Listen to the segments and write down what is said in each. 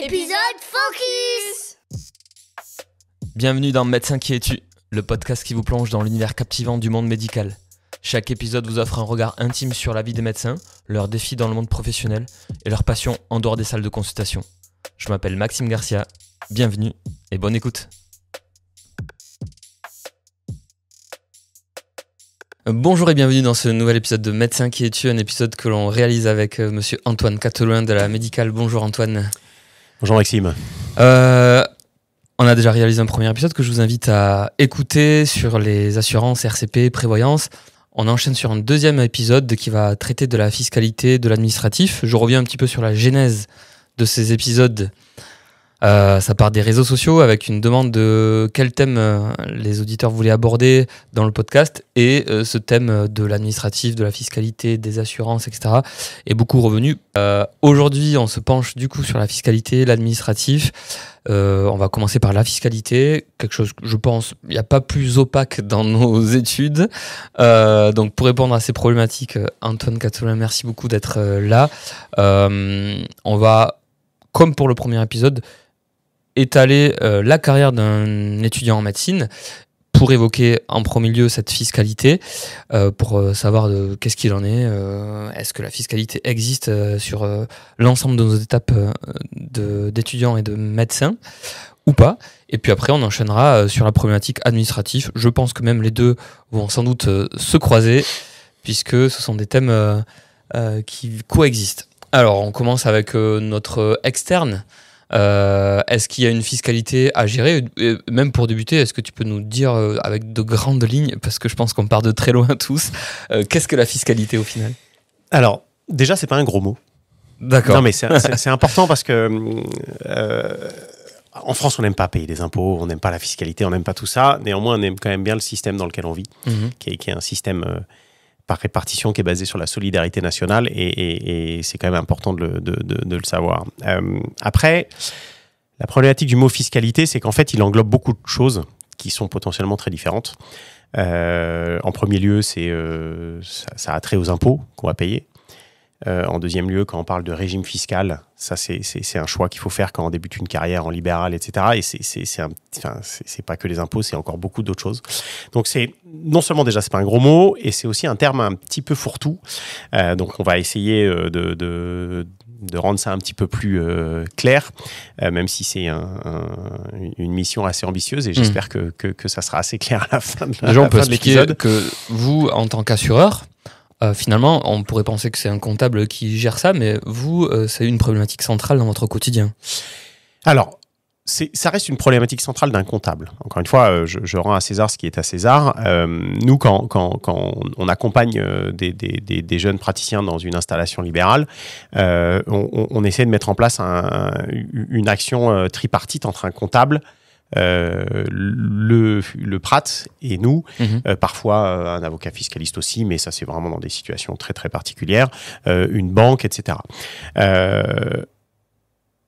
Épisode Focus. Bienvenue dans Médecin qui es-tu, le podcast qui vous plonge dans l'univers captivant du monde médical. Chaque épisode vous offre un regard intime sur la vie des médecins, leurs défis dans le monde professionnel et leurs passions en dehors des salles de consultation. Je m'appelle Maxime Garcia, bienvenue et bonne écoute. Bonjour et bienvenue dans ce nouvel épisode de Médecin qui es-tu, un épisode que l'on réalise avec monsieur Antoine Cateloin de la Médicale. Bonjour Antoine. Bonjour Maxime. On a déjà réalisé un premier épisode que je vous invite à écouter sur les assurances, RCP, prévoyance. On enchaîne sur un deuxième épisode qui va traiter de la fiscalité, de l'administratif. Je reviens un petit peu sur la genèse de ces épisodes. Ça part des réseaux sociaux avec une demande de quel thème les auditeurs voulaient aborder dans le podcast. Et ce thème de l'administratif, de la fiscalité, des assurances, etc. est beaucoup revenu. Aujourd'hui, on se penche du coup sur la fiscalité, l'administratif. On va commencer par la fiscalité, quelque chose que je pense il n'y a pas plus opaque dans nos études. Donc pour répondre à ces problématiques, Antoine Cateloin, merci beaucoup d'être là. On va, comme pour le premier épisode, étaler la carrière d'un étudiant en médecine pour évoquer en premier lieu cette fiscalité, pour savoir qu'est-ce qu'il en est, est-ce que la fiscalité existe sur l'ensemble de nos étapes d'étudiants et de médecins ou pas. Et puis après on enchaînera sur la problématique administrative. Je pense que même les deux vont sans doute se croiser puisque ce sont des thèmes qui coexistent. Alors on commence avec notre externe. Est-ce qu'il y a une fiscalité à gérer? Et même pour débuter, est-ce que tu peux nous dire avec de grandes lignes, parce que je pense qu'on part de très loin tous, qu'est-ce que la fiscalité au final? Alors, déjà, c'est pas un gros mot. D'accord. Non, mais c'est important parce que en France, on n'aime pas payer des impôts, on n'aime pas la fiscalité, on n'aime pas tout ça. Néanmoins, on aime quand même bien le système dans lequel on vit, qui est un système par répartition qui est basé sur la solidarité nationale et c'est quand même important de le savoir. Après, la problématique du mot fiscalité, c'est qu'en fait, il englobe beaucoup de choses qui sont potentiellement très différentes. En premier lieu, ça a trait aux impôts qu'on va payer. En deuxième lieu, quand on parle de régime fiscal, ça c'est un choix qu'il faut faire quand on débute une carrière en libéral, etc. Et c'est pas que les impôts, c'est encore beaucoup d'autres choses. Donc c'est non seulement déjà c'est pas un gros mot, et c'est aussi un terme un petit peu fourre-tout. Donc on va essayer de rendre ça un petit peu plus clair, même si c'est une mission assez ambitieuse, et j'espère que ça sera assez clair à la fin de Déjà, on peut expliquer l'épisode. que vous, en tant qu'assureur, finalement, on pourrait penser que c'est un comptable qui gère ça, mais vous, c'est une problématique centrale dans votre quotidien. Alors, ça reste une problématique centrale d'un comptable. Encore une fois, je rends à César ce qui est à César. Nous, quand on accompagne des jeunes praticiens dans une installation libérale, on essaie de mettre en place une action tripartite entre un comptable, le prat et nous, parfois un avocat fiscaliste aussi, mais ça c'est vraiment dans des situations très très particulières, une banque, etc.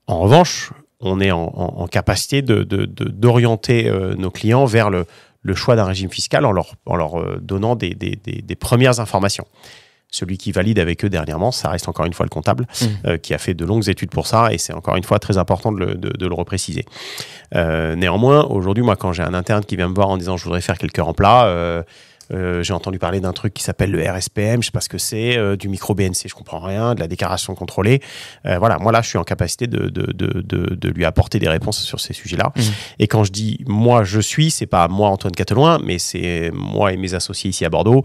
En revanche, on est en capacité d'orienter nos clients vers le choix d'un régime fiscal en leur donnant des premières informations. Celui qui valide avec eux dernièrement, ça reste encore une fois le comptable, qui a fait de longues études pour ça, et c'est encore une fois très important de le repréciser. Néanmoins, aujourd'hui, moi, quand j'ai un interne qui vient me voir en disant « je voudrais faire quelques remplats », j'ai entendu parler d'un truc qui s'appelle le RSPM, je sais pas ce que c'est, du micro-BNC, je comprends rien, de la déclaration contrôlée. Voilà, moi là, je suis en capacité de lui apporter des réponses sur ces sujets-là. Et quand je dis moi, c'est pas moi, Antoine Cateloin, mais c'est moi et mes associés ici à Bordeaux,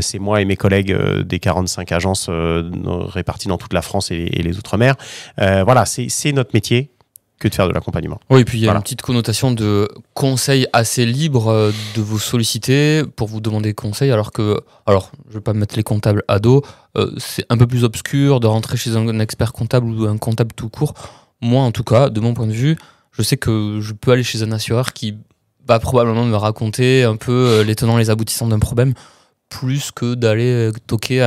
c'est moi et mes collègues des 45 agences réparties dans toute la France et les Outre-mer. Voilà, c'est notre métier que de faire de l'accompagnement. Oui, et puis il y a Voilà. une petite connotation de conseil assez libre de vous solliciter pour vous demander conseil, alors je ne vais pas mettre les comptables à dos, c'est un peu plus obscur de rentrer chez un expert comptable ou un comptable tout court. Moi, en tout cas, de mon point de vue, je sais que je peux aller chez un assureur qui va probablement me raconter un peu les tenants, les aboutissants d'un problème, plus que d'aller toquer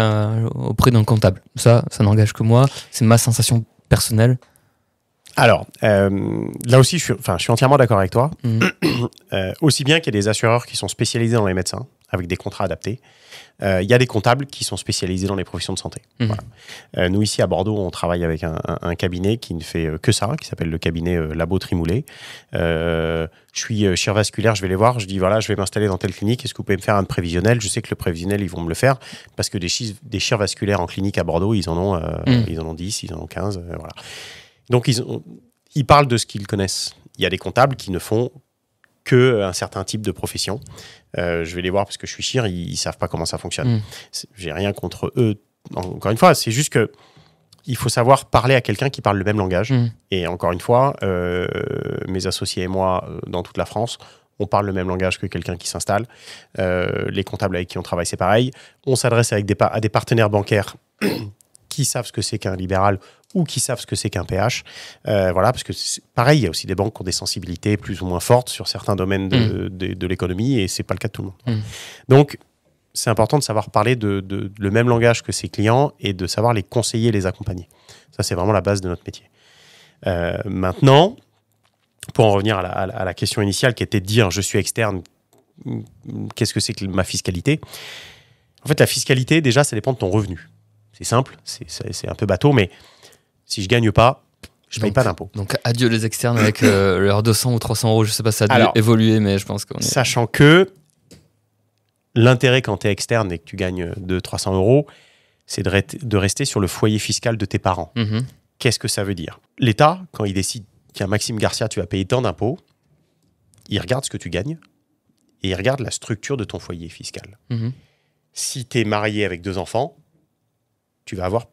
auprès d'un comptable. Ça n'engage que moi, c'est ma sensation personnelle. Alors, là aussi, je suis entièrement d'accord avec toi. Aussi bien qu'il y a des assureurs qui sont spécialisés dans les médecins, avec des contrats adaptés. Il y a des comptables qui sont spécialisés dans les professions de santé. Voilà. Nous, ici, à Bordeaux, on travaille avec un cabinet qui ne fait que ça, qui s'appelle le cabinet Labo Trimoulet. Je suis chirurgien, je vais les voir, je dis, voilà, je vais m'installer dans telle clinique, est-ce que vous pouvez me faire un prévisionnel? Je sais que le prévisionnel, ils vont me le faire, parce que des chirurgiens vasculaires en clinique à Bordeaux, ils en ont 10, ils en ont 15, voilà. Donc, ils parlent de ce qu'ils connaissent. Il y a des comptables qui ne font qu'un certain type de profession. Je vais les voir parce que je suis chir, ils ne savent pas comment ça fonctionne. J'ai rien contre eux. Encore une fois, c'est juste que il faut savoir parler à quelqu'un qui parle le même langage. Et encore une fois, mes associés et moi, dans toute la France, on parle le même langage que quelqu'un qui s'installe. Les comptables avec qui on travaille, c'est pareil. On s'adresse à des partenaires bancaires qui savent ce que c'est qu'un libéral ou qui savent ce que c'est qu'un PH. Voilà, parce que pareil, il y a aussi des banques qui ont des sensibilités plus ou moins fortes sur certains domaines de l'économie et c'est pas le cas de tout le monde. Donc, c'est important de savoir parler le même langage que ses clients et de savoir les conseiller et les accompagner. Ça, c'est vraiment la base de notre métier. Maintenant, pour en revenir à la question initiale qui était de dire je suis externe, qu'est-ce que c'est que ma fiscalité? En fait, la fiscalité, déjà, ça dépend de ton revenu. C'est simple, c'est un peu bateau, mais si je gagne pas, je paye pas d'impôt. Donc adieu les externes avec leurs 200 ou 300 euros, je sais pas si ça a dû évoluer, mais je pense qu'on est... Sachant que l'intérêt quand tu es externe et que tu gagnes 200-300 euros, c'est de rester sur le foyer fiscal de tes parents. Qu'est-ce que ça veut dire? L'État, quand il décide tiens, Maxime Garcia, tu vas payer tant d'impôts, il regarde ce que tu gagnes et il regarde la structure de ton foyer fiscal. Si tu es marié avec 2 enfants, tu vas avoir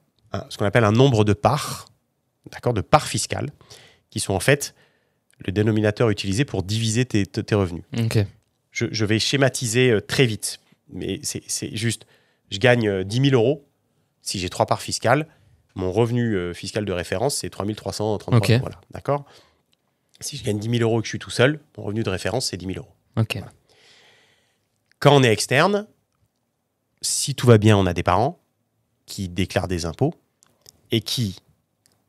ce qu'on appelle un nombre de parts, d'accord, de parts fiscales, qui sont en fait le dénominateur utilisé pour diviser tes revenus. Je vais schématiser très vite, mais c'est juste, je gagne 10 000 euros, si j'ai 3 parts fiscales, mon revenu fiscal de référence, c'est 3 333 euros. Voilà, d'accord. Si je gagne 10 000 euros et que je suis tout seul, mon revenu de référence, c'est 10 000 euros. Voilà. Quand on est externe, si tout va bien, on a des parents qui déclarent des impôts et qui,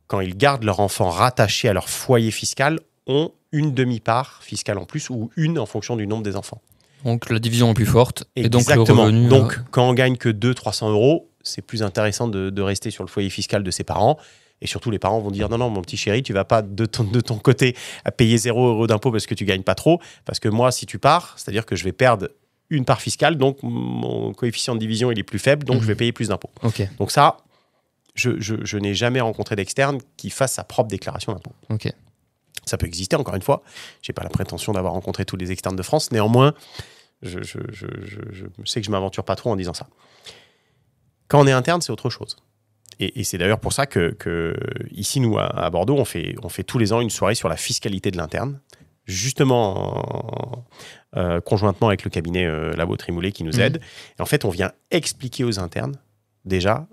quand ils gardent leur enfant rattaché à leur foyer fiscal, ont une demi-part fiscale en plus ou une en fonction du nombre des enfants. Donc la division est plus forte. Exactement. Et donc le revenu... Donc quand on gagne que 200-300 euros, c'est plus intéressant de rester sur le foyer fiscal de ses parents. Et surtout, les parents vont dire non, mon petit chéri, tu vas pas de ton côté à payer 0 euros d'impôt parce que tu gagnes pas trop. Parce que moi, si tu pars, c'est-à-dire que je vais perdre une part fiscale, donc mon coefficient de division il est plus faible, donc je vais payer plus d'impôts. Donc ça, je n'ai jamais rencontré d'externe qui fasse sa propre déclaration d'impôt. Ça peut exister, encore une fois. Je n'ai pas la prétention d'avoir rencontré tous les externes de France. Néanmoins, je sais que je ne m'aventure pas trop en disant ça. Quand on est interne, c'est autre chose. Et c'est d'ailleurs pour ça que ici, nous, à Bordeaux, on fait tous les ans une soirée sur la fiscalité de l'interne, justement conjointement avec le cabinet Labo Trimoulet qui nous aide. Et en fait, on vient expliquer aux internes, déjà,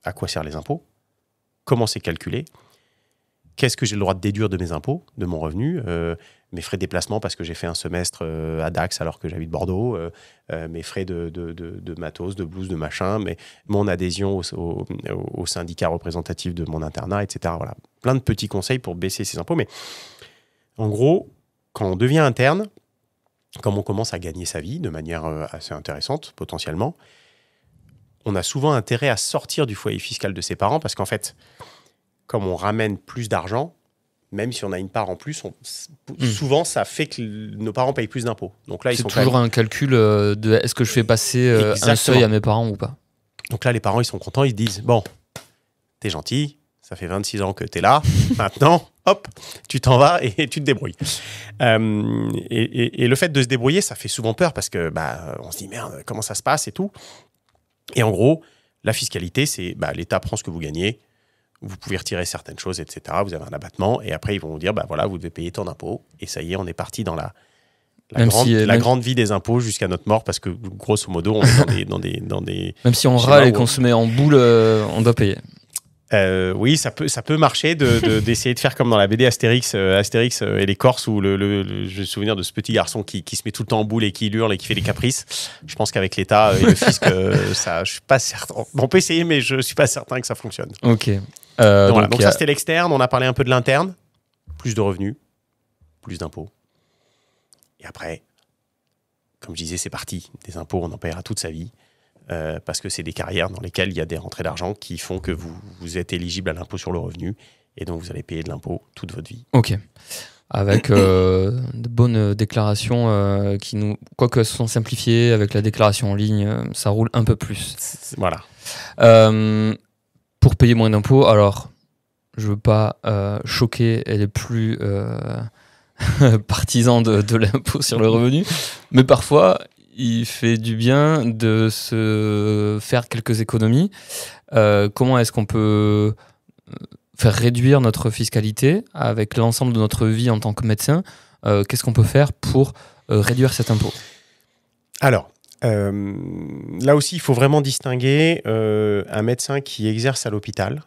à quoi servent les impôts, comment c'est calculé, qu'est-ce que j'ai le droit de déduire de mes impôts, de mon revenu, mes frais de déplacement parce que j'ai fait un semestre à Dax alors que j'habite Bordeaux, mes frais de matos, de blouse, de machin, mon adhésion au syndicat représentatif de mon internat, etc. Voilà. Plein de petits conseils pour baisser ces impôts. Mais en gros, quand on devient interne, comme on commence à gagner sa vie de manière assez intéressante, potentiellement, on a souvent intérêt à sortir du foyer fiscal de ses parents parce qu'en fait, comme on ramène plus d'argent, même si on a une part en plus, souvent ça fait que nos parents payent plus d'impôts. Donc là, c'est toujours un calcul de est-ce que je fais passer un seuil à mes parents ou pas. Donc là, les parents, ils sont contents, ils se disent bon, t'es gentil, ça fait 26 ans que t'es là, maintenant, hop, tu t'en vas et tu te débrouilles. Et le fait de se débrouiller, ça fait souvent peur parce que on se dit merde, comment ça se passe et tout. Et en gros, la fiscalité, c'est l'État prend ce que vous gagnez, vous pouvez retirer certaines choses, etc. Vous avez un abattement et après, ils vont vous dire voilà, vous devez payer tant d'impôts. Et ça y est, on est parti dans la grande vie des impôts jusqu'à notre mort parce que, grosso modo, on est dans des même si on râle et qu'on se met en boule, on doit payer. Oui, ça peut marcher d'essayer de faire comme dans la BD Astérix et les Corses où je me souviens de ce petit garçon qui se met tout le temps en boule et qui hurle et qui fait des caprices. Je pense qu'avec l'État et le fisc, je suis pas certain. On peut essayer, mais je suis pas certain que ça fonctionne. Ok. Donc ça, c'était l'externe. On a parlé un peu de l'interne. Plus de revenus, plus d'impôts. Et après, comme je disais, c'est parti. Des impôts, on en paiera toute sa vie. Parce que c'est des carrières dans lesquelles il y a des rentrées d'argent qui font que vous êtes éligible à l'impôt sur le revenu. Et donc, vous allez payer de l'impôt toute votre vie. Ok. Avec de bonnes déclarations qui nous, quoique sont simplifiées, avec la déclaration en ligne, ça roule un peu plus. Voilà. Pour payer moins d'impôts, alors, je veux pas choquer les plus partisans de l'impôt sur le revenu, mais parfois, il fait du bien de se faire quelques économies. Comment est-ce qu'on peut faire réduire notre fiscalité avec l'ensemble de notre vie en tant que médecin? Qu'est-ce qu'on peut faire pour réduire cet impôt? Alors, là aussi, il faut vraiment distinguer un médecin qui exerce à l'hôpital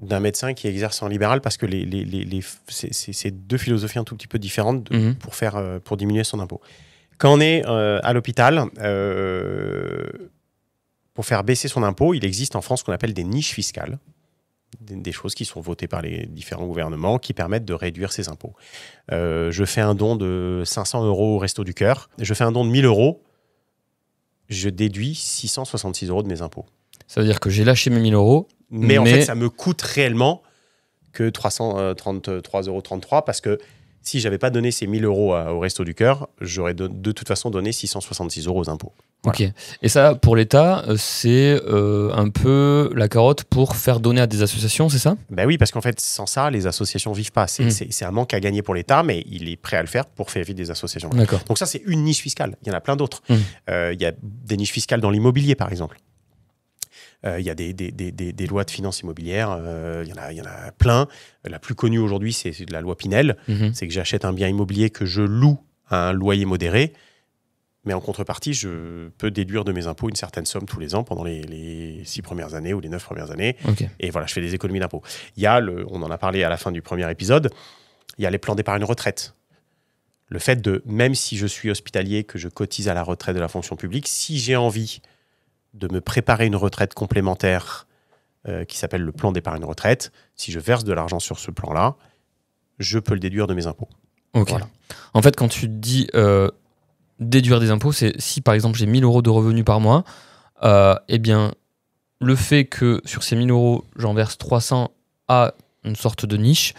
d'un médecin qui exerce en libéral, parce que c'est deux philosophies un tout petit peu différentes pour diminuer son impôt. Quand on est à l'hôpital, pour faire baisser son impôt, il existe en France ce qu'on appelle des niches fiscales, des choses qui sont votées par les différents gouvernements qui permettent de réduire ses impôts. Je fais un don de 500 € au Resto du Cœur, je fais un don de 1000 €, je déduis 666 € de mes impôts. Ça veut dire que j'ai lâché mes 1000 €. Mais en fait, ça me coûte réellement que 333,33 € parce que si je n'avais pas donné ces 1000 € au Resto du Cœur, j'aurais de toute façon donné 666 € aux impôts. Voilà. Ok. Et ça, pour l'État, c'est un peu la carotte pour faire donner à des associations, c'est ça? Ben oui, parce qu'en fait, sans ça, les associations ne vivent pas. C'est un manque à gagner pour l'État, mais il est prêt à le faire pour faire vivre des associations. D'accord. Donc ça, c'est une niche fiscale. Il y en a plein d'autres. Il y a des niches fiscales dans l'immobilier, par exemple. Il y a des lois de finances immobilières, il y en a plein. La plus connue aujourd'hui, c'est la loi Pinel. C'est que j'achète un bien immobilier que je loue à un loyer modéré, mais en contrepartie, je peux déduire de mes impôts une certaine somme tous les ans pendant les 6 premières années ou les 9 premières années. Okay. Et voilà, je fais des économies d'impôts. Il y a, on en a parlé à la fin du premier épisode, il y a les plans d'épargne retraite. Le fait de, même si je suis hospitalier, que je cotise à la retraite de la fonction publique, si j'ai envie de me préparer une retraite complémentaire qui s'appelle le plan d'épargne retraite, si je verse de l'argent sur ce plan-là, je peux le déduire de mes impôts. Ok. Voilà. En fait, quand tu dis déduire des impôts, c'est si par exemple j'ai 1000 € de revenus par mois, eh bien, le fait que sur ces 1000 € j'en verse 300 à une sorte de niche,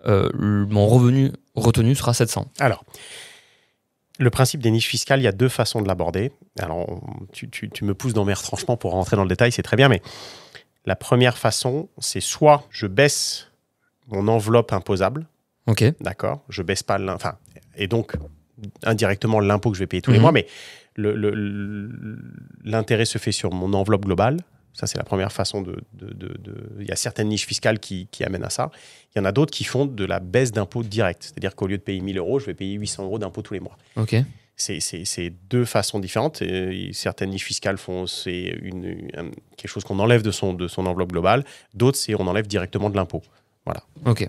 mon revenu retenu sera 700. Alors, le principe des niches fiscales, il y a deux façons de l'aborder. Alors, tu me pousses dans mes retranchements pour rentrer dans le détail, c'est très bien, mais la première façon, c'est soit je baisse mon enveloppe imposable, d'accord, je baisse pas et donc indirectement l'impôt que je vais payer tous les mois, mais l'intérêt se fait sur mon enveloppe globale. Ça, c'est la première façon il y a certaines niches fiscales qui amènent à ça. Il y en a d'autres qui font de la baisse d'impôt directe. C'est-à-dire qu'au lieu de payer 1000 €, je vais payer 800 € d'impôt tous les mois. Ok. C'est deux façons différentes. Et certaines niches fiscales font quelque chose qu'on enlève de son enveloppe globale. D'autres, c'est on enlève directement de l'impôt. Voilà. Ok.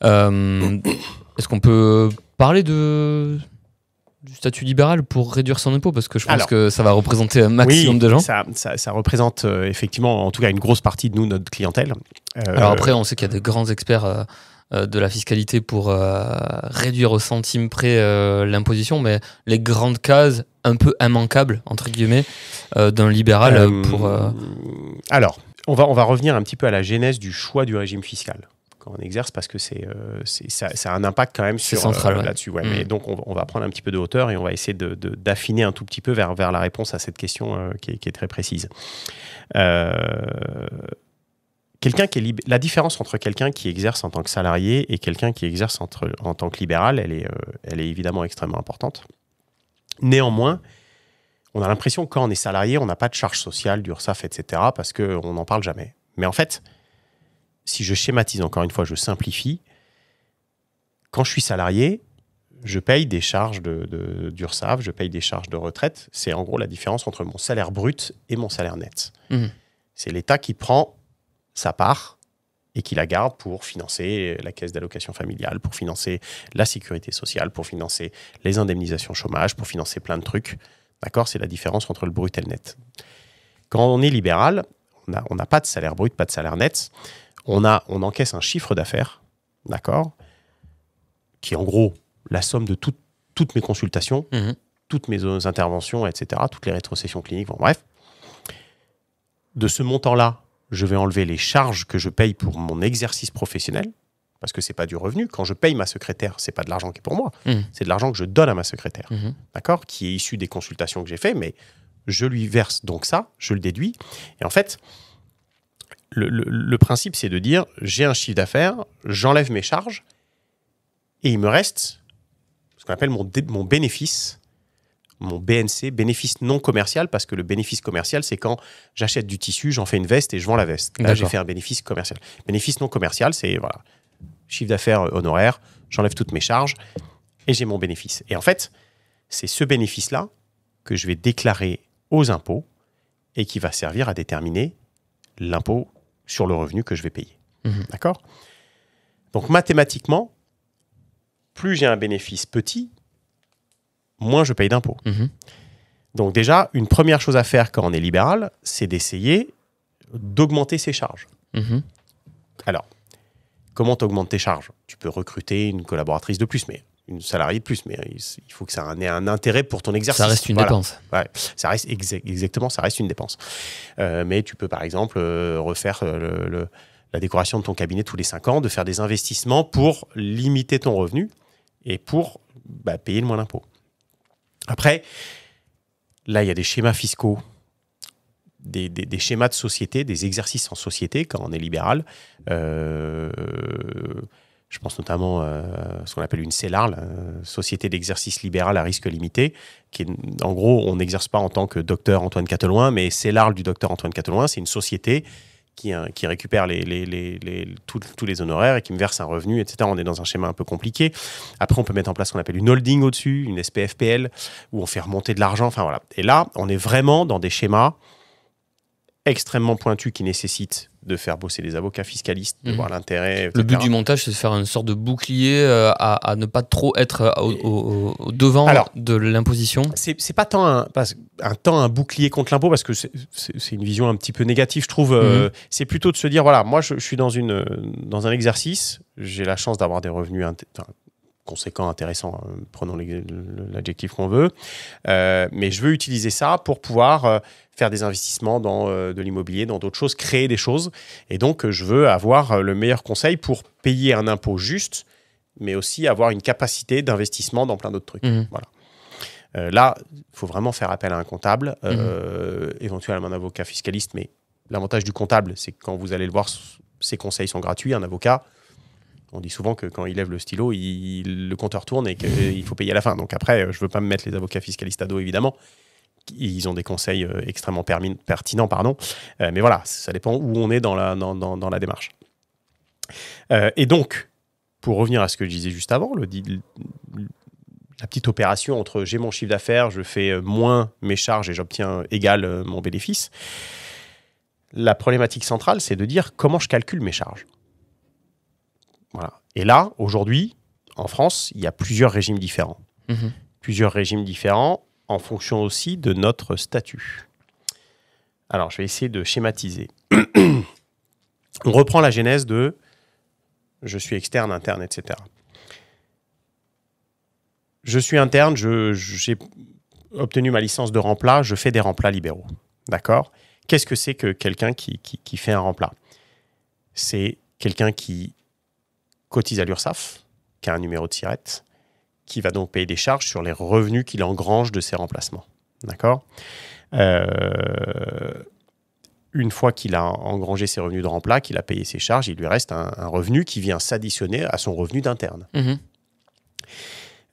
Est-ce qu'on peut parler du statut libéral pour réduire son impôt? Parce que je pense que ça va représenter un maximum de gens. Ça représente effectivement, en tout cas, une grosse partie de notre clientèle. Alors après, on sait qu'il y a de grands experts de la fiscalité pour réduire au centime près l'imposition, mais les grandes cases un peu immanquables, entre guillemets, d'un libéral pour... Alors, on va revenir un petit peu à la genèse du choix du régime fiscal quand on exerce, parce que ça a un impact quand même sur là-dessus. Ouais. Mais donc, on va prendre un petit peu de hauteur et on va essayer d'affiner un tout petit peu vers la réponse à cette question qui est très précise. La différence entre quelqu'un qui exerce en tant que salarié et quelqu'un qui exerce en tant que libéral, elle est évidemment extrêmement importante. Néanmoins, on a l'impression que quand on est salarié, on n'a pas de charge sociale, d'URSSAF, etc., parce qu'on n'en parle jamais. Mais en fait, si je schématise, encore une fois, je simplifie, quand je suis salarié, je paye des charges d'URSSAF, je paye des charges de retraite. C'est en gros la différence entre mon salaire brut et mon salaire net. C'est l'État qui prend sa part et qui la garde pour financer la caisse d'allocation familiale, pour financer la sécurité sociale, pour financer les indemnisations chômage, pour financer plein de trucs. D'accord ? C'est la différence entre le brut et le net. Quand on est libéral, on n'a pas de salaire brut, pas de salaire net. On encaisse un chiffre d'affaires, d'accord ? Qui est en gros la somme de toutes mes consultations, toutes mes interventions, etc., toutes les rétrocessions cliniques, bon, bref. De ce montant-là, je vais enlever les charges que je paye pour mon exercice professionnel, parce que ce n'est pas du revenu. Quand je paye ma secrétaire, ce n'est pas de l'argent qui est pour moi, c'est de l'argent que je donne à ma secrétaire, d'accord, qui est issu des consultations que j'ai faites, mais je lui verse donc ça, je le déduis. Et en fait, le principe, c'est de dire, j'ai un chiffre d'affaires, j'enlève mes charges, et il me reste ce qu'on appelle mon bénéfice, mon BNC, bénéfice non commercial, parce que le bénéfice commercial, c'est quand j'achète du tissu, j'en fais une veste et je vends la veste. Là, j'ai fait un bénéfice commercial. Bénéfice non commercial, c'est voilà, chiffre d'affaires honoraire, j'enlève toutes mes charges et j'ai mon bénéfice. Et en fait, c'est ce bénéfice-là que je vais déclarer aux impôts et qui va servir à déterminer l'impôt sur le revenu que je vais payer. D'accord ? Donc, mathématiquement, plus j'ai un bénéfice petit, moins je paye d'impôts. Donc déjà, une première chose à faire quand on est libéral, c'est d'essayer d'augmenter ses charges. Alors, comment t'augmentes tes charges ? Tu peux recruter une collaboratrice de plus, mais une salariée de plus, mais il faut que ça ait un intérêt pour ton exercice. Ça reste une dépense. Ouais, ça reste exactement, ça reste une dépense. Mais tu peux par exemple refaire la décoration de ton cabinet tous les 5 ans, de faire des investissements pour limiter ton revenu et pour payer le moins d'impôts. Après, là, il y a des schémas fiscaux, des schémas de société, des exercices en société quand on est libéral. Je pense notamment à ce qu'on appelle une CELAR, Société d'exercice libéral à risque limité, qui est, en gros, on n'exerce pas en tant que docteur Antoine Cateloin, mais CELAR du docteur Antoine Cateloin, c'est une société qui récupère tous les honoraires et qui me verse un revenu, etc. On est dans un schéma un peu compliqué. Après, on peut mettre en place ce qu'on appelle une holding au-dessus, une SPFPL, où on fait remonter de l'argent. Enfin, voilà. Et là, on est vraiment dans des schémas extrêmement pointus qui nécessitent de faire bosser des avocats fiscalistes, de voir l'intérêt, etc. Le but du montage, c'est de faire une sorte de bouclier à ne pas trop être au devant de l'imposition. C'est pas tant un bouclier contre l'impôt, parce que c'est une vision un petit peu négative, je trouve. C'est plutôt de se dire, voilà, moi, je suis dans un exercice, j'ai la chance d'avoir des revenus conséquents, intéressants, prenons l'adjectif qu'on veut, mais je veux utiliser ça pour pouvoir faire des investissements dans de l'immobilier, dans d'autres choses, créer des choses. Et donc, je veux avoir le meilleur conseil pour payer un impôt juste, mais aussi avoir une capacité d'investissement dans plein d'autres trucs. Voilà. Là, il faut vraiment faire appel à un comptable, éventuellement un avocat fiscaliste, mais l'avantage du comptable, c'est que quand vous allez le voir, ses conseils sont gratuits. Un avocat, on dit souvent que quand il lève le stylo, le compteur tourne et qu'il faut payer à la fin. Donc après, je ne veux pas me mettre les avocats fiscalistes à dos, évidemment. Ils ont des conseils extrêmement pertinents, mais voilà, ça dépend où on est dans la démarche. Et donc, pour revenir à ce que je disais juste avant, la petite opération entre j'ai mon chiffre d'affaires, je fais moins mes charges et j'obtiens égal mon bénéfice, la problématique centrale, c'est de dire comment je calcule mes charges. Voilà. Et là, aujourd'hui, en France, il y a plusieurs régimes différents. Plusieurs régimes différents en fonction aussi de notre statut. Alors, je vais essayer de schématiser. On reprend la genèse de je suis externe, interne, etc. Je suis interne, j'ai obtenu ma licence de remplat, je fais des remplats libéraux. D'accord ? Qu'est-ce que c'est que quelqu'un qui fait un remplat ? C'est quelqu'un qui cotise à l'URSSAF, qui a un numéro de SIRET, qui va donc payer des charges sur les revenus qu'il engrange de ses remplacements. D'accord ? Une fois qu'il a engrangé ses revenus de remplat, qu'il a payé ses charges, il lui reste un revenu qui vient s'additionner à son revenu d'interne.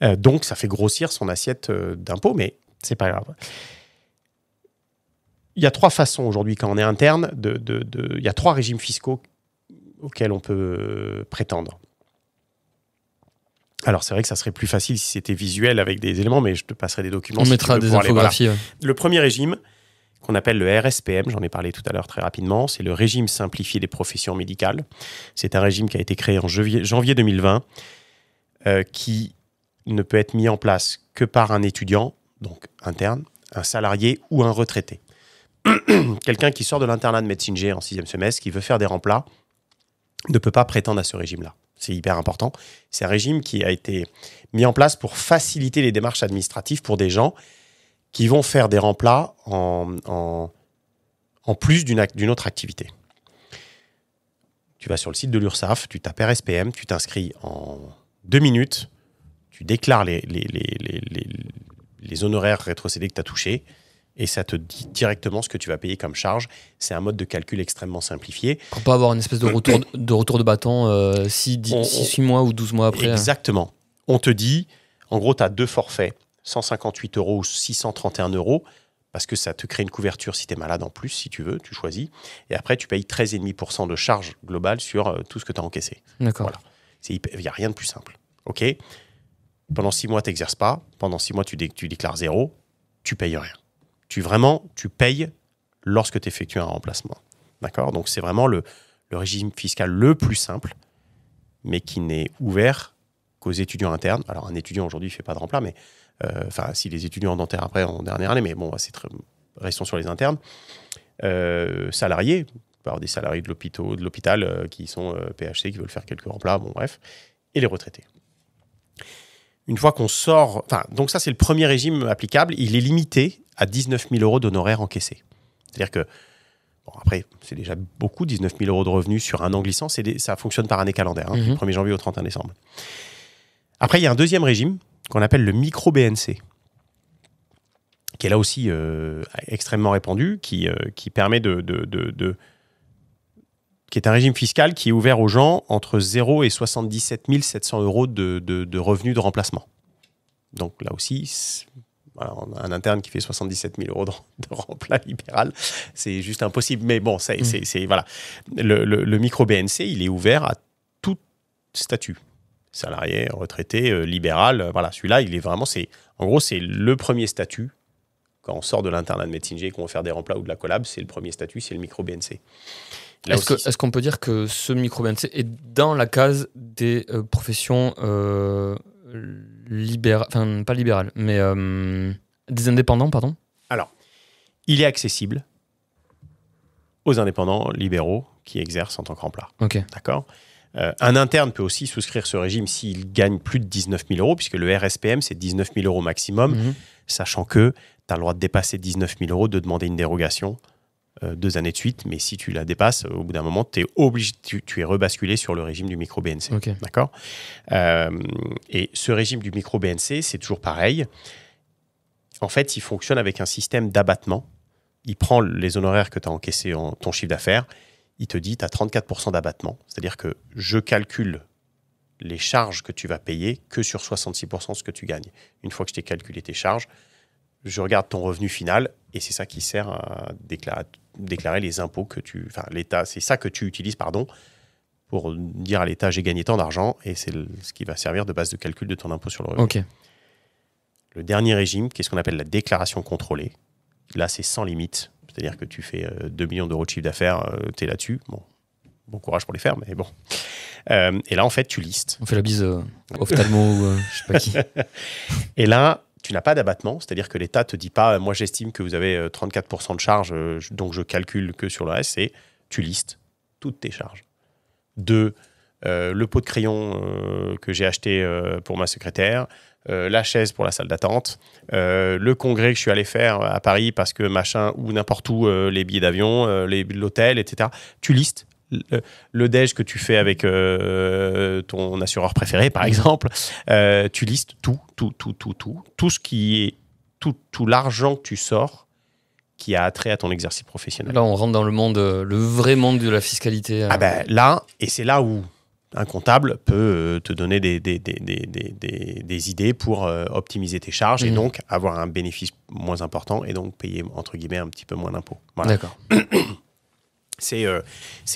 Donc, ça fait grossir son assiette d'impôt, mais c'est pas grave. Il y a 3 façons aujourd'hui, quand on est interne, il y a 3 régimes fiscaux auxquels on peut prétendre. Alors, c'est vrai que ça serait plus facile si c'était visuel avec des éléments, mais je te passerai des documents. On mettra des infographies. Voilà. Le premier régime, qu'on appelle le RSPM, j'en ai parlé tout à l'heure très rapidement, c'est le régime simplifié des professions médicales. C'est un régime qui a été créé en janvier 2020, qui ne peut être mis en place que par un étudiant, donc interne, un salarié ou un retraité. Quelqu'un qui sort de l'internat de médecine G en 6e semestre, qui veut faire des remplats, ne peut pas prétendre à ce régime-là. c'est hyper important. C'est un régime qui a été mis en place pour faciliter les démarches administratives pour des gens qui vont faire des remplats en plus d'une autre activité. Tu vas sur le site de l'URSSAF, tu tapes RSPM, tu t'inscris en 2 minutes, tu déclares les honoraires rétrocédés que tu as touchés et ça te dit directement ce que tu vas payer comme charge. C'est un mode de calcul extrêmement simplifié. Pour pas avoir une espèce de retour de bâton 6 mois ou 12 mois après. Exactement. On te dit, en gros, tu as 2 forfaits, 158 € ou 631 €, parce que ça te crée une couverture si tu es malade en plus, si tu veux, tu choisis. Et après, tu payes 13,5% de charge globale sur tout ce que tu as encaissé. D'accord. Voilà. Il n'y a rien de plus simple. OK ? Pendant 6 mois, tu n'exerces pas. Pendant 6 mois, tu déclares 0. Tu payes rien. Tu payes lorsque tu effectues un remplacement. D'accord ? Donc, c'est vraiment le régime fiscal le plus simple, mais qui n'est ouvert qu'aux étudiants internes. Alors, un étudiant aujourd'hui ne fait pas de remplat, mais si les étudiants dentaires après en dernière année, mais bon, restons sur les internes. Salariés, par des salariés de l'hôpital qui sont PHC, qui veulent faire quelques remplats, bon bref, et les retraités. Une fois qu'on sort... donc ça, c'est le premier régime applicable. Il est limité à 19 000 € d'honoraires encaissés. C'est-à-dire que, bon, après, c'est déjà beaucoup, 19 000 € de revenus sur un an glissant. Ça fonctionne par année calendaire, du 1er janvier au 31 décembre. Après, il y a un deuxième régime qu'on appelle le micro-BNC, qui est là aussi extrêmement répandu, qui permet qui est un régime fiscal qui est ouvert aux gens entre 0 et 77 700 € de revenus de remplacement. Donc là aussi, un interne qui fait 77 000 € de remplat libéral, c'est juste impossible. Mais bon, voilà. Le micro-BNC, il est ouvert à tout statut. Salarié, retraité, libéral. Voilà, celui-là, il est vraiment... En gros, c'est le premier statut. Quand on sort de l'internat de médecine G et qu'on va faire des remplats ou de la collab, c'est le premier statut, c'est le micro-BNC. Est-ce qu'on peut dire que ce micro-BNC est dans la case des professions libérales, enfin pas libérales, mais des indépendants, pardon ? Alors, il est accessible aux indépendants libéraux qui exercent en tant que remplat. Ok. D'accord ? Un interne peut aussi souscrire ce régime s'il gagne plus de 19 000 €, puisque le RSPM, c'est 19 000 € maximum, sachant que tu as le droit de dépasser 19 000 € de demander une dérogation 2 années de suite, mais si tu la dépasses, au bout d'un moment, tu es rebasculé sur le régime du micro-BNC. Okay. D'accord ? Et ce régime du micro-BNC, c'est toujours pareil. En fait, il fonctionne avec un système d'abattement. Il prend les honoraires que tu as encaissés en ton chiffre d'affaires, il te dit tu as 34% d'abattement. C'est-à-dire que je calcule les charges que tu vas payer que sur 66% de ce que tu gagnes. Une fois que je t'ai calculé tes charges, je regarde ton revenu final et c'est ça qui sert à déclarer les impôts que tu... Enfin, l'État, c'est ça que tu utilises, pour dire à l'État j'ai gagné tant d'argent et c'est ce qui va servir de base de calcul de ton impôt sur le revenu. Okay. Le dernier régime, qui est ce qu'on appelle la déclaration contrôlée, là c'est sans limite. C'est-à-dire que tu fais 2 millions d'euros de chiffre d'affaires, tu es là-dessus. Bon courage pour les faire, mais bon. Et là, en fait, tu listes. On fait la bise ophtalmo ou je sais pas qui. Et là, tu n'as pas d'abattement. C'est-à-dire que l'État ne te dit pas, moi j'estime que vous avez 34% de charges, donc je calcule que sur le reste. C'est tu listes toutes tes charges. Le pot de crayon que j'ai acheté pour ma secrétaire, la chaise pour la salle d'attente, le congrès que je suis allé faire à Paris parce que machin, ou n'importe où, les billets d'avion, l'hôtel, etc. Tu listes le déj que tu fais avec ton assureur préféré, par exemple. Tu listes tout ce qui est tout l'argent que tu sors qui a attrait à ton exercice professionnel. Là, on rentre dans le vrai monde de la fiscalité. Ah ben là, et c'est là où un comptable peut te donner des idées pour optimiser tes charges et donc avoir un bénéfice moins important et donc payer, entre guillemets, un petit peu moins d'impôts. Voilà. D'accord. C'est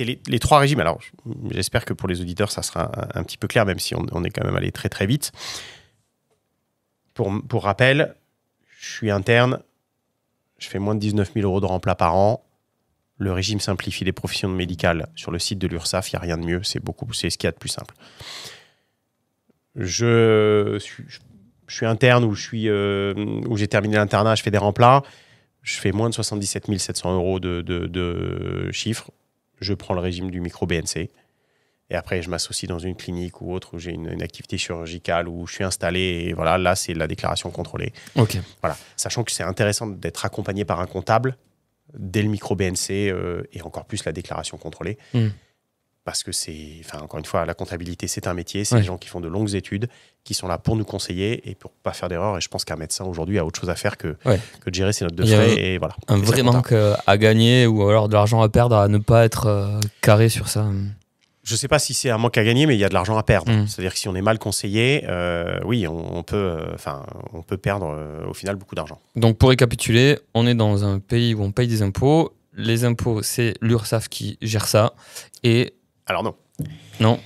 les 3 régimes. Alors, j'espère que pour les auditeurs, ça sera un petit peu clair, même si on est quand même allé très, très vite. Pour rappel, je suis interne, je fais moins de 19 000 € de remplat par an. Le régime simplifie les professions médicales. Sur le site de l'URSSAF, il n'y a rien de mieux. C'est ce qu'il y a de plus simple. Je suis interne où j'ai terminé l'internat, je fais des remplats. Je fais moins de 77 700 € de chiffres. Je prends le régime du micro-BNC. et après je m'associe dans une clinique ou autre où j'ai une activité chirurgicale où je suis installé, et voilà, là c'est la déclaration contrôlée. Ok. Voilà. Sachant que c'est intéressant d'être accompagné par un comptable dès le micro-BNC et encore plus la déclaration contrôlée. Parce que encore une fois, la comptabilité, c'est un métier. C'est des gens qui font de longues études, qui sont là pour nous conseiller et pour ne pas faire d'erreur. Et je pense qu'un médecin, aujourd'hui, a autre chose à faire que de gérer ses notes de frais. Et voilà. Un vrai manque à gagner ou alors de l'argent à perdre à ne pas être carré sur ça. Je ne sais pas si c'est un manque à gagner, mais il y a de l'argent à perdre. C'est-à-dire que si on est mal conseillé, oui, on peut perdre au final beaucoup d'argent. Donc, pour récapituler, on est dans un pays où on paye des impôts. Les impôts, c'est l'URSSAF qui gère ça. Et... Alors non. Non.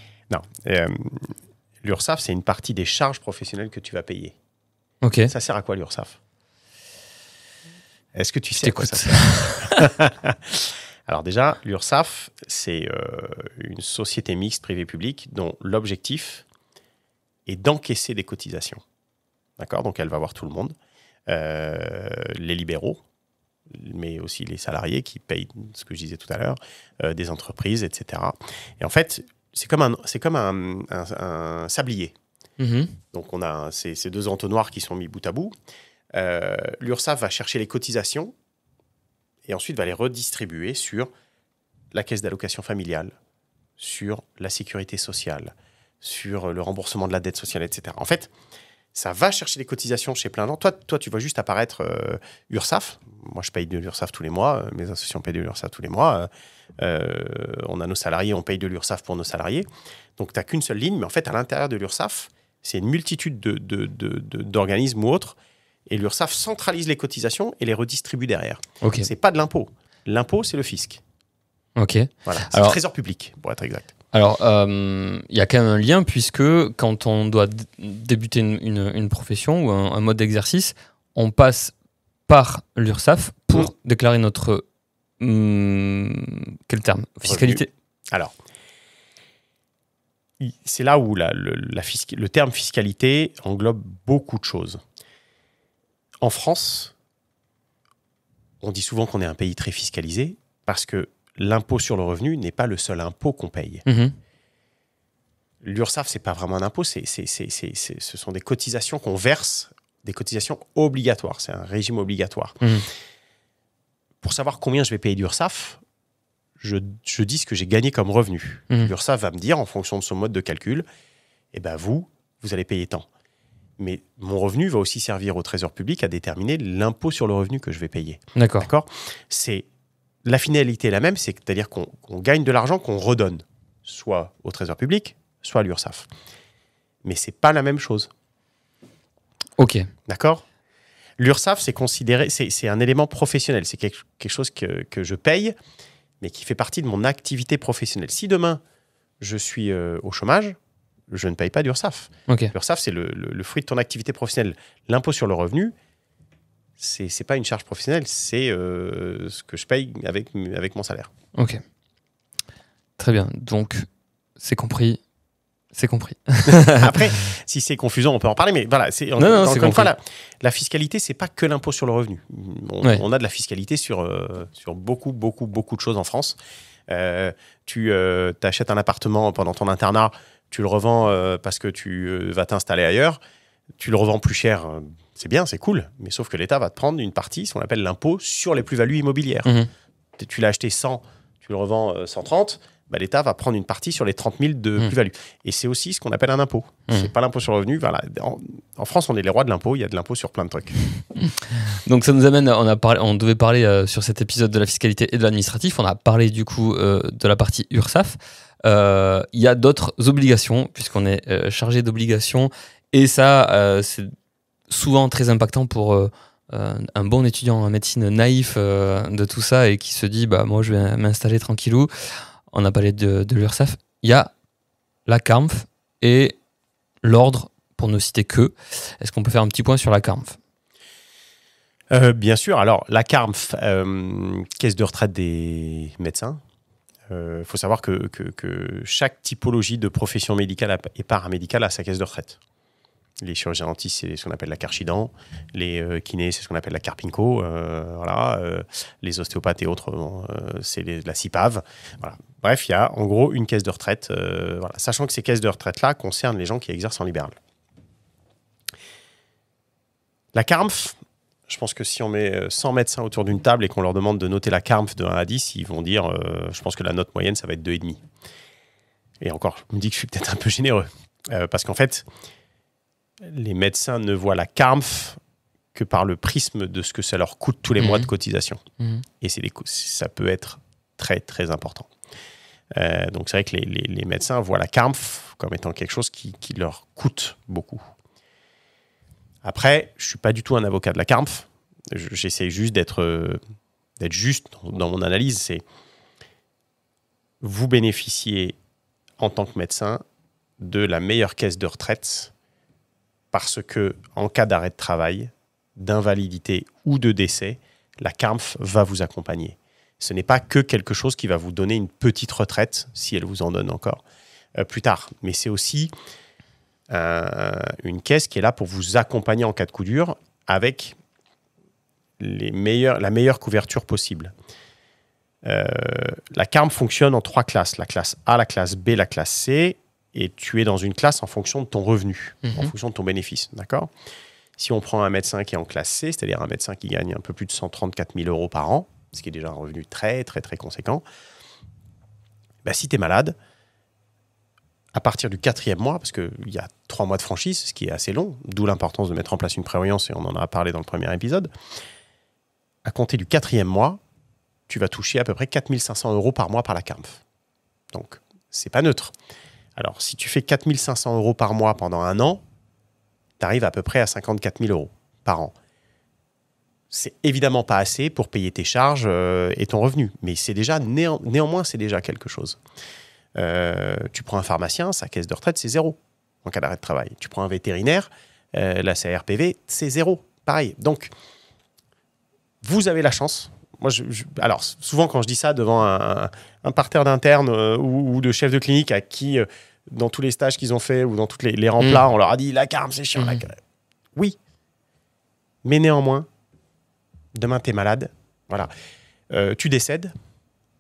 L'URSSAF, c'est une partie des charges professionnelles que tu vas payer. Ok. Ça sert à quoi l'URSSAF? Est-ce que tu sais à quoi ça sert? Alors déjà, l'URSSAF, c'est une société mixte privée-publique dont l'objectif est d'encaisser des cotisations. D'accord? Donc elle va voir tout le monde. Les libéraux, mais aussi les salariés qui payent ce que je disais tout à l'heure, des entreprises, etc. Et en fait, c'est comme un sablier. Donc on a ces deux entonnoirs qui sont mis bout à bout. L'URSSAF va chercher les cotisations et ensuite va les redistribuer sur la caisse d'allocation familiale, sur la sécurité sociale, sur le remboursement de la dette sociale, etc. En fait, ça va chercher des cotisations chez plein de gens. Toi, tu vois juste apparaître URSSAF. Moi, je paye de l'URSSAF tous les mois. Mes associés payent de l'URSSAF tous les mois. On a nos salariés, on paye de l'URSSAF pour nos salariés. Donc, tu n'as qu'une seule ligne. Mais en fait, à l'intérieur de l'URSSAF, c'est une multitude d'organismes ou autres. Et l'URSSAF centralise les cotisations et les redistribue derrière. Okay. Ce n'est pas de l'impôt. L'impôt, c'est le fisc. Ok. Voilà, c'est le trésor public, pour être exact. Alors, il y a quand même un lien, puisque quand on doit débuter une profession ou un mode d'exercice, on passe par l'URSSAF pour déclarer notre... quel terme? Fiscalité. Revenu. Alors, c'est là où le terme fiscalité englobe beaucoup de choses. En France, on dit souvent qu'on est un pays très fiscalisé parce que l'impôt sur le revenu n'est pas le seul impôt qu'on paye. L'URSSAF, ce n'est pas vraiment un impôt, ce sont des cotisations qu'on verse, des cotisations obligatoires. C'est un régime obligatoire. Pour savoir combien je vais payer d'URSSAF, je dis ce que j'ai gagné comme revenu. L'URSSAF va me dire, en fonction de son mode de calcul, eh ben vous allez payer tant. Mais mon revenu va aussi servir au Trésor public à déterminer l'impôt sur le revenu que je vais payer. D'accord. La finalité est la même, c'est-à-dire qu'on gagne de l'argent qu'on redonne, soit au Trésor public, soit à l'URSSAF. Mais ce n'est pas la même chose. Ok. D'accord. L'URSSAF, c'est un élément professionnel. C'est quelque chose que je paye, mais qui fait partie de mon activité professionnelle. Si demain, je suis au chômage, je ne paye pas d'URSSAF. Okay. L'URSSAF, c'est le fruit de ton activité professionnelle. L'impôt sur le revenu, c'est pas une charge professionnelle, c'est ce que je paye avec mon salaire. Ok. Très bien. Donc, c'est compris. C'est compris. Après, si c'est confusant, on peut en parler, mais voilà. Encore une fois, la fiscalité, c'est pas que l'impôt sur le revenu. On a de la fiscalité sur beaucoup de choses en France. Tu achètes un appartement pendant ton internat, tu le revends parce que tu vas t'installer ailleurs, tu le revends plus cher, c'est bien, c'est cool, mais sauf que l'État va te prendre une partie, ce qu'on appelle l'impôt sur les plus-values immobilières. Tu l'as acheté 100, tu le revends 130, l'État va prendre une partie sur les 30 000 de plus-value. Et c'est aussi ce qu'on appelle un impôt. C'est pas l'impôt sur le revenu. Voilà. En France, on est les rois de l'impôt, il y a de l'impôt sur plein de trucs. Donc ça nous amène, on devait parler sur cet épisode de la fiscalité et de l'administratif, on a parlé du coup de la partie URSSAF. Il y a d'autres obligations, puisqu'on est chargé d'obligations, et ça, c'est souvent très impactant pour un bon étudiant en médecine naïf de tout ça, et qui se dit, moi je vais m'installer tranquillou. On a parlé de l'URSSAF. Il y a la CARMF et l'ordre, pour ne citer que. Est-ce qu'on peut faire un petit point sur la CARMF ? Bien sûr. Alors, la CARMF, caisse de retraite des médecins. Faut savoir que chaque typologie de profession médicale et paramédicale a sa caisse de retraite. Les chirurgiens dentistes, c'est ce qu'on appelle la Carchidan. Les kinés, c'est ce qu'on appelle la Carpinco. Voilà. Les ostéopathes et autres, c'est la CIPAV. Voilà. Bref, il y a en gros une caisse de retraite. Voilà. Sachant que ces caisses de retraite-là concernent les gens qui exercent en libéral. La CARMF, je pense que si on met 100 médecins autour d'une table et qu'on leur demande de noter la CARMF de 1 à 10, ils vont dire, je pense que la note moyenne, ça va être 2,5. Et encore, je me dis que je suis peut-être un peu généreux. Parce qu'en fait, les médecins ne voient la CARMF que par le prisme de ce que ça leur coûte tous les mois de cotisation. Et ça peut être très, très important. Donc, c'est vrai que les médecins voient la CARMF comme étant quelque chose qui leur coûte beaucoup. Après, je ne suis pas du tout un avocat de la CARMF. J'essaie juste d'être juste dans mon analyse. C'est vous bénéficiez en tant que médecin de la meilleure caisse de retraite parce que en cas d'arrêt de travail, d'invalidité ou de décès, la CARMF va vous accompagner. Ce n'est pas que quelque chose qui va vous donner une petite retraite, si elle vous en donne encore, plus tard. Mais c'est aussi une caisse qui est là pour vous accompagner en cas de coup dur avec la meilleure couverture possible. La CARMF fonctionne en 3 classes. La classe A, la classe B, la classe C. Et tu es dans une classe en fonction de ton revenu, en fonction de ton bénéfice. D'accord ? Si on prend un médecin qui est en classe C, c'est-à-dire un médecin qui gagne un peu plus de 134 000 euros par an, ce qui est déjà un revenu très, très, très conséquent, bah, si tu es malade, à partir du 4e mois, parce qu'il y a 3 mois de franchise, ce qui est assez long, d'où l'importance de mettre en place une prévoyance, et on en a parlé dans le premier épisode, à compter du 4e mois, tu vas toucher à peu près 4 500 euros par mois par la CARMF. Donc, c'est pas neutre. Alors, si tu fais 4 500 euros par mois pendant 1 an, tu arrives à peu près à 54 000 euros par an. C'est évidemment pas assez pour payer tes charges et ton revenu, mais c'est déjà néanmoins, c'est déjà quelque chose. Tu prends un pharmacien, sa caisse de retraite, c'est 0 en cas d'arrêt de travail. Tu prends un vétérinaire, la CRPV, c'est 0. Pareil. Donc, vous avez la chance. Moi, alors, souvent, quand je dis ça devant un parterre d'internes ou de chefs de clinique à qui, dans tous les stages qu'ils ont fait ou dans tous les remplats, on leur a dit « la CARMF, c'est chiant. Oui. Mais néanmoins, demain, tu es malade. Voilà. Tu décèdes.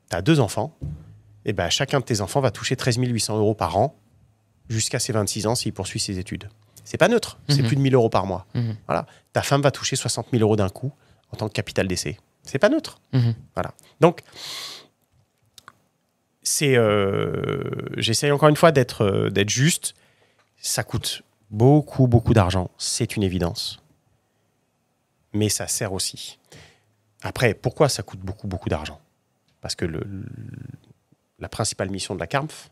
Tu as 2 enfants. Et ben, chacun de tes enfants va toucher 13 800 euros par an jusqu'à ses 26 ans s'il poursuit ses études. C'est pas neutre. C'est plus de 1 000 euros par mois. Voilà. Ta femme va toucher 60 000 euros d'un coup en tant que capital décès. C'est pas neutre. Voilà. Donc, j'essaye encore une fois d'être juste. Ça coûte beaucoup, beaucoup d'argent. C'est une évidence. Mais ça sert aussi. Après, pourquoi ça coûte beaucoup, beaucoup d'argent ? Parce que la principale mission de la CARMF,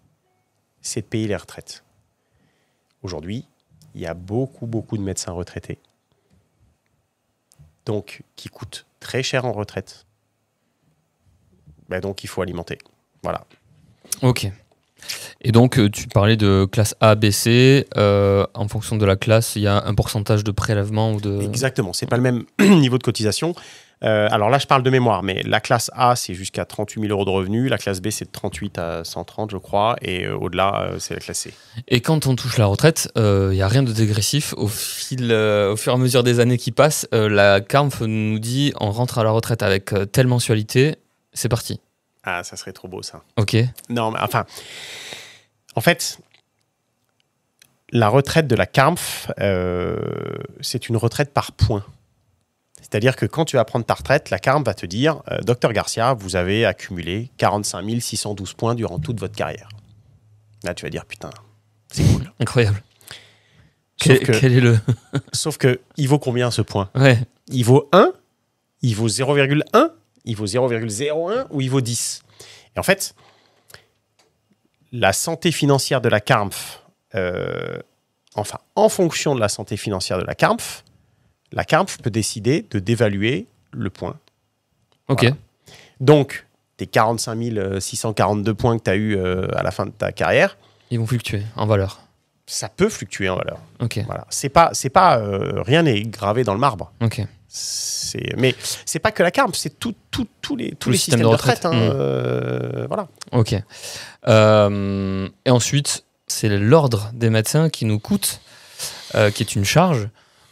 c'est de payer les retraites. Aujourd'hui, il y a beaucoup, beaucoup de médecins retraités. Donc, qui coûtent très cher en retraite. Ben donc, il faut alimenter. Voilà. Ok. Et donc, tu parlais de classe A, B, C. En fonction de la classe, il y a un pourcentage de prélèvement ou de... Exactement. C'est pas le même niveau de cotisation. Alors là, je parle de mémoire, mais la classe A, c'est jusqu'à 38 000 euros de revenus. La classe B, c'est de 38 à 130, je crois. Et au-delà, c'est la classe C. Et quand on touche la retraite, il n'y a rien de dégressif. Au fur et à mesure des années qui passent, la CARMF nous dit on rentre à la retraite avec telle mensualité, c'est parti. Ah, ça serait trop beau, ça. Ok. Non, mais enfin... En fait, la retraite de la CARMF, c'est une retraite par points. C'est-à-dire que quand tu vas prendre ta retraite, la CARMF va te dire « Docteur Garcia, vous avez accumulé 45 612 points durant toute votre carrière. » Là, tu vas dire « Putain, c'est cool. » Incroyable. Quel est le... Sauf que, il vaut combien ce point ? Ouais. Il vaut 1 ? Il vaut 0,1 ? Il vaut 0,01 ? Ou il vaut 10 ? Et en fait, la santé financière de la CARMF, en fonction de la santé financière de la CARMF peut décider de dévaluer le point. Ok. Voilà. Donc, tes 45 642 points que tu as eu à la fin de ta carrière... Ils vont fluctuer en valeur. Ça peut fluctuer en valeur. Ok. Voilà. C'est pas rien n'est gravé dans le marbre. Ok. Mais c'est pas que la CARMF, c'est tous les systèmes de retraite. Voilà. Ok. Et ensuite, c'est l'ordre des médecins qui nous coûte. qui est une charge.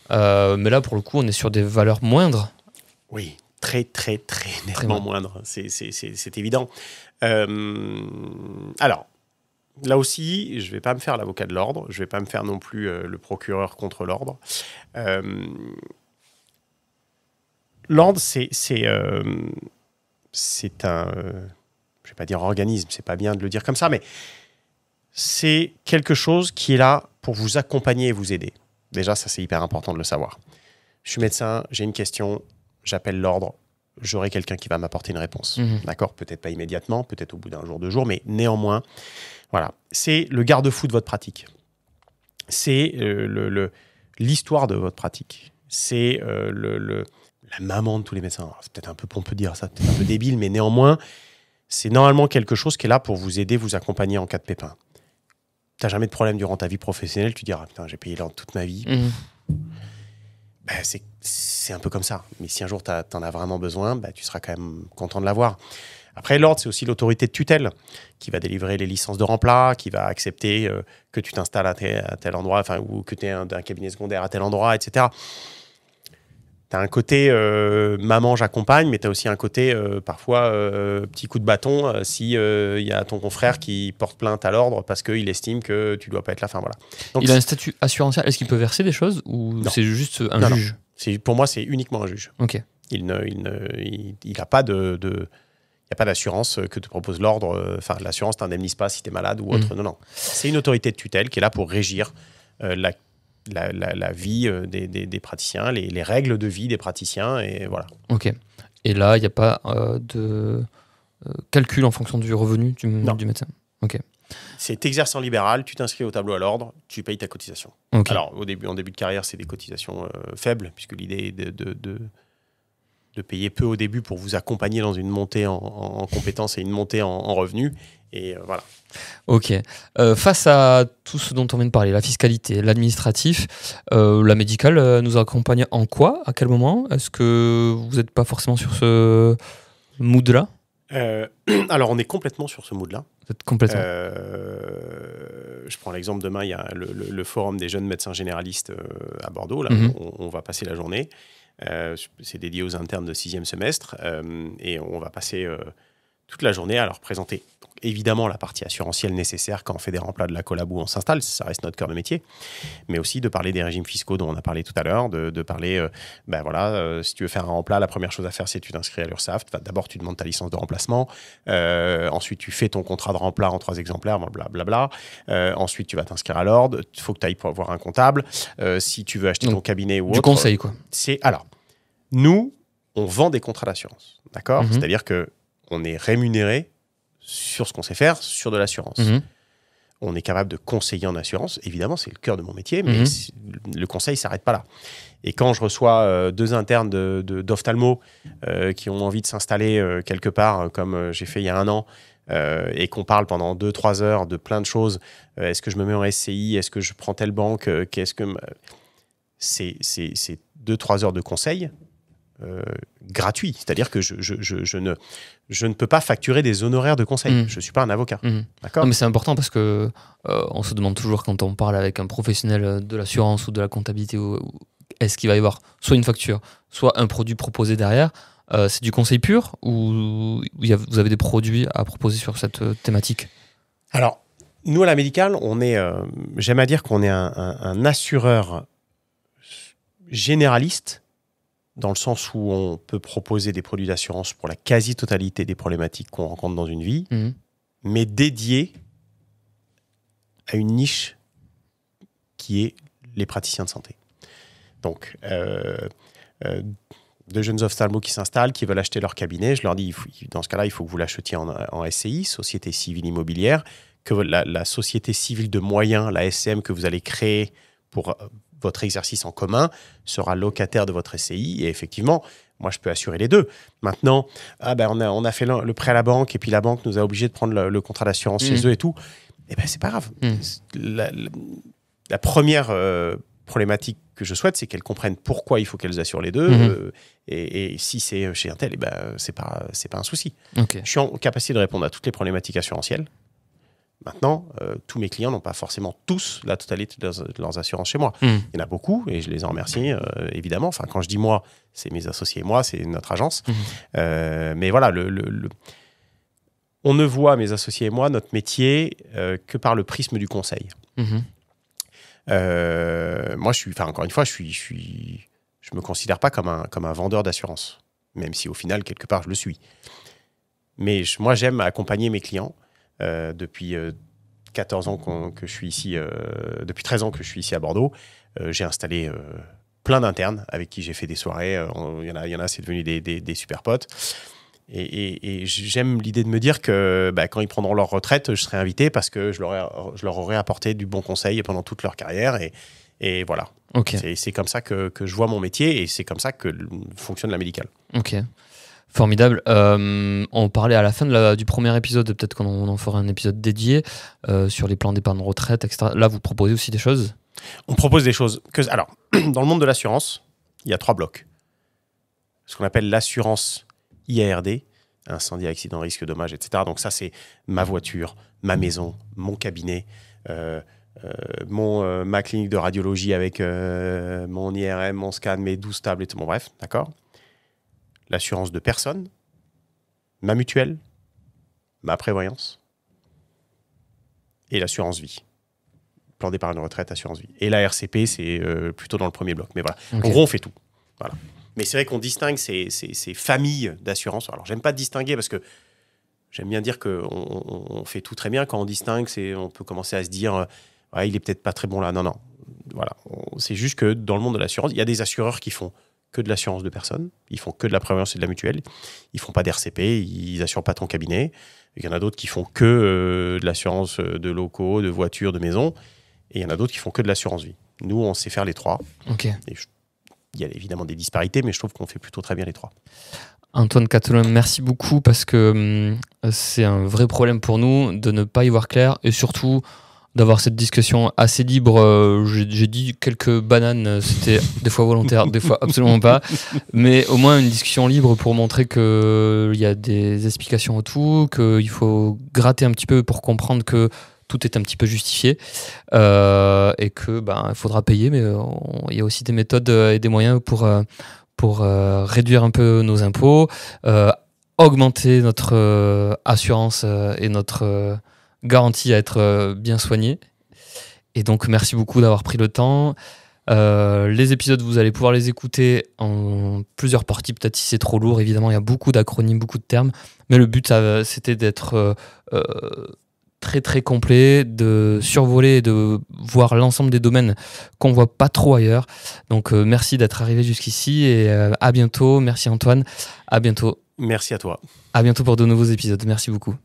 Mais là, pour le coup, on est sur des valeurs moindres. Oui, très nettement moindres. C'est évident. Alors, là aussi, je ne vais pas me faire l'avocat de l'ordre. Je ne vais pas me faire non plus le procureur contre l'ordre. L'ordre, c'est un... je ne vais pas dire organisme, c'est pas bien de le dire comme ça, mais c'est quelque chose qui est là pour vous accompagner et vous aider. Déjà, ça, c'est hyper important de le savoir. Je suis médecin, j'ai une question, j'appelle l'ordre, j'aurai quelqu'un qui va m'apporter une réponse. D'accord ? Peut-être pas immédiatement, peut-être au bout d'un jour, 2 jours, mais néanmoins, voilà. C'est le garde-fou de votre pratique. C'est l'histoire de votre pratique. C'est la maman de tous les médecins. Alors, c'est peut-être un peu pompeux de dire ça, peut-être un peu débile, mais néanmoins, c'est normalement quelque chose qui est là pour vous aider, vous accompagner en cas de pépin. Tu n'as jamais de problème durant ta vie professionnelle, tu diras, putain, j'ai payé l'ordre toute ma vie. Ben, c'est un peu comme ça. Mais si un jour tu en as vraiment besoin, ben, tu seras quand même content de l'avoir. Après, l'ordre, c'est aussi l'autorité de tutelle qui va délivrer les licences de remplat, qui va accepter que tu t'installes à tel endroit, ou que tu aies un cabinet secondaire à tel endroit, etc. Tu as un côté maman, j'accompagne, mais tu as aussi un côté parfois petit coup de bâton si y a ton confrère qui porte plainte à l'ordre parce qu'il estime que tu ne dois pas être là. Enfin, voilà. Donc, il a un statut assurantiel. Est-ce qu'il peut verser des choses ou non. C'est juste un juge ? Pour moi, c'est uniquement un juge. Ok. Il n'a pas il n'y a pas d'assurance que te propose l'ordre. Enfin, l'assurance ne t'indemnise pas si tu es malade ou autre. Non. C'est une autorité de tutelle qui est là pour régir la vie des praticiens, les règles de vie des praticiens, et voilà. Ok. Et là, il n'y a pas de calcul en fonction du revenu du médecin. Ok. C'est exerçant libéral, tu t'inscris au tableau à l'ordre, tu payes ta cotisation. Okay. Alors, en début de carrière, c'est des cotisations faibles, puisque l'idée est de payer peu au début pour vous accompagner dans une montée en compétences et une montée en revenus. Et voilà. Ok. Face à tout ce dont on vient de parler, la fiscalité, l'administratif, la médicale nous accompagne en quoi ? À quel moment ? Est-ce que vous n'êtes pas forcément sur ce mood-là ? Alors, on est complètement sur ce mood-là. Vous êtes complètement. Je prends l'exemple, demain, il y a le forum des jeunes médecins généralistes à Bordeaux. Là, on va passer la journée. C'est dédié aux internes de 6e semestre. Et on va passer toute la journée à leur présenter évidemment la partie assurantielle nécessaire quand on fait des remplats de la collab où on s'installe, ça reste notre cœur de métier, mais aussi de parler des régimes fiscaux dont on a parlé tout à l'heure, de parler, si tu veux faire un remplat, la première chose à faire, c'est tu t'inscris à l'URSSAF. D'abord, tu demandes ta licence de remplacement, ensuite tu fais ton contrat de remplat en 3 exemplaires, blablabla. Ensuite, tu vas t'inscrire à l'ordre, il faut que tu ailles pour avoir un comptable. Si tu veux acheter ton cabinet ou autre... Du conseil, quoi. Alors, nous, on vend des contrats d'assurance, d'accord ? C'est-à-dire qu'on est rémunéré sur ce qu'on sait faire, sur de l'assurance. On est capable de conseiller en assurance. Évidemment, c'est le cœur de mon métier, mais le conseil ne s'arrête pas là. Et quand je reçois 2 internes d'ophtalmo qui ont envie de s'installer quelque part, comme j'ai fait il y a 1 an, et qu'on parle pendant 2-3 heures de plein de choses, est-ce que je me mets en SCI, est-ce que je prends telle banque, c'est 2-3 heures de conseil gratuit. C'est-à-dire que je ne peux pas facturer des honoraires de conseil. Je ne suis pas un avocat. D'accord ? Non, mais c'est important parce que on se demande toujours quand on parle avec un professionnel de l'assurance ou de la comptabilité, est-ce qu'il va y avoir soit une facture, soit un produit proposé derrière. C'est du conseil pur ou vous avez des produits à proposer sur cette thématique ? Alors, nous, à la médicale, j'aime à dire qu'on est un assureur généraliste, dans le sens où on peut proposer des produits d'assurance pour la quasi-totalité des problématiques qu'on rencontre dans une vie, mais dédié à une niche qui est les praticiens de santé. Donc, de jeunes ophtalmos qui s'installent, qui veulent acheter leur cabinet, je leur dis, dans ce cas-là, il faut que vous l'achetiez en SCI, Société Civile Immobilière, que la société civile de moyens, la SCM que vous allez créer pour votre exercice en commun, sera locataire de votre SCI. Et effectivement, moi, je peux assurer les deux. Maintenant, on a fait le prêt à la banque et puis la banque nous a obligés de prendre le contrat d'assurance chez eux et tout. Eh bien, c'est pas grave. La première problématique que je souhaite, c'est qu'elles comprennent pourquoi il faut qu'elles assurent les deux. Et si c'est chez un tel, c'est pas un souci. Okay. Je suis en capacité de répondre à toutes les problématiques assurantielles. Maintenant, tous mes clients n'ont pas forcément tous la totalité de leurs assurances chez moi. Il y en a beaucoup et je les en remercie, évidemment. Enfin, quand je dis moi, c'est mes associés et moi, c'est notre agence. Mais voilà, on ne voit, mes associés et moi, notre métier que par le prisme du conseil. Moi, encore une fois, je me considère pas comme un vendeur d'assurance, même si au final, quelque part, je le suis. Mais moi, j'aime accompagner mes clients. Depuis 14 ans que je suis ici, depuis 13 ans que je suis ici à Bordeaux, j'ai installé plein d'internes avec qui j'ai fait des soirées. Il y en a, c'est devenu des super potes. Et j'aime l'idée de me dire que quand ils prendront leur retraite, je serai invité parce que je leur aurai apporté du bon conseil pendant toute leur carrière. Et voilà. Okay. C'est comme ça que je vois mon métier et c'est comme ça que fonctionne la médicale. Ok. Formidable. On parlait à la fin du premier épisode, peut-être qu'on en fera un épisode dédié sur les plans d'épargne retraite, etc. Là, vous proposez aussi des choses ? On propose des choses. Alors, dans le monde de l'assurance, il y a 3 blocs. Ce qu'on appelle l'assurance IARD, incendie, accident, risque, dommage, etc. Donc ça, c'est ma voiture, ma maison, mon cabinet, ma clinique de radiologie avec mon IRM, mon scan, mes 12 tables et tout. Bon, bref, d'accord. L'assurance de personne, ma mutuelle, ma prévoyance et l'assurance vie. Plan d'épargne retraite, assurance vie. Et la RCP, c'est plutôt dans le premier bloc. Mais voilà, En gros, on fait tout. Voilà. Mais c'est vrai qu'on distingue ces familles d'assurance. Alors, j'aime pas distinguer parce que j'aime bien dire qu'on fait tout très bien. Quand on distingue, on peut commencer à se dire il est peut-être pas très bon là. Non. Voilà. C'est juste que dans le monde de l'assurance, il y a des assureurs qui font que de l'assurance de personnes, ils font que de la prévoyance et de la mutuelle, ils font pas d'RCP, ils assurent pas ton cabinet. Il y en a d'autres qui font que de l'assurance de locaux, de voitures, de maisons, et il y en a d'autres qui font que de l'assurance vie. Nous, on sait faire les 3. Okay. Il y a évidemment des disparités, mais je trouve qu'on fait plutôt très bien les 3. Antoine Catelin, merci beaucoup parce que c'est un vrai problème pour nous de ne pas y voir clair et surtout d'avoir cette discussion assez libre. J'ai dit quelques bananes, c'était des fois volontaire, des fois absolument pas, mais au moins une discussion libre pour montrer qu'il y a des explications au tout, qu'il faut gratter un petit peu pour comprendre que tout est un petit peu justifié et que il faudra payer, mais il y a aussi des méthodes et des moyens pour réduire un peu nos impôts, augmenter notre assurance et notre garantie à être bien soigné. Et donc merci beaucoup d'avoir pris le temps. Les épisodes, vous allez pouvoir les écouter en plusieurs parties, peut-être si c'est trop lourd. Évidemment, il y a beaucoup d'acronymes, beaucoup de termes, mais le but c'était d'être très très complet, de survoler et de voir l'ensemble des domaines qu'on voit pas trop ailleurs. Donc merci d'être arrivé jusqu'ici et à bientôt. Merci Antoine, à bientôt. Merci à toi. À bientôt pour de nouveaux épisodes. Merci beaucoup.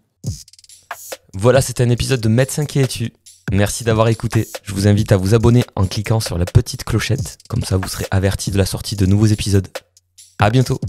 Voilà, c'était un épisode de Médecin qui es-tu. Merci d'avoir écouté. Je vous invite à vous abonner en cliquant sur la petite clochette. Comme ça, vous serez averti de la sortie de nouveaux épisodes. À bientôt.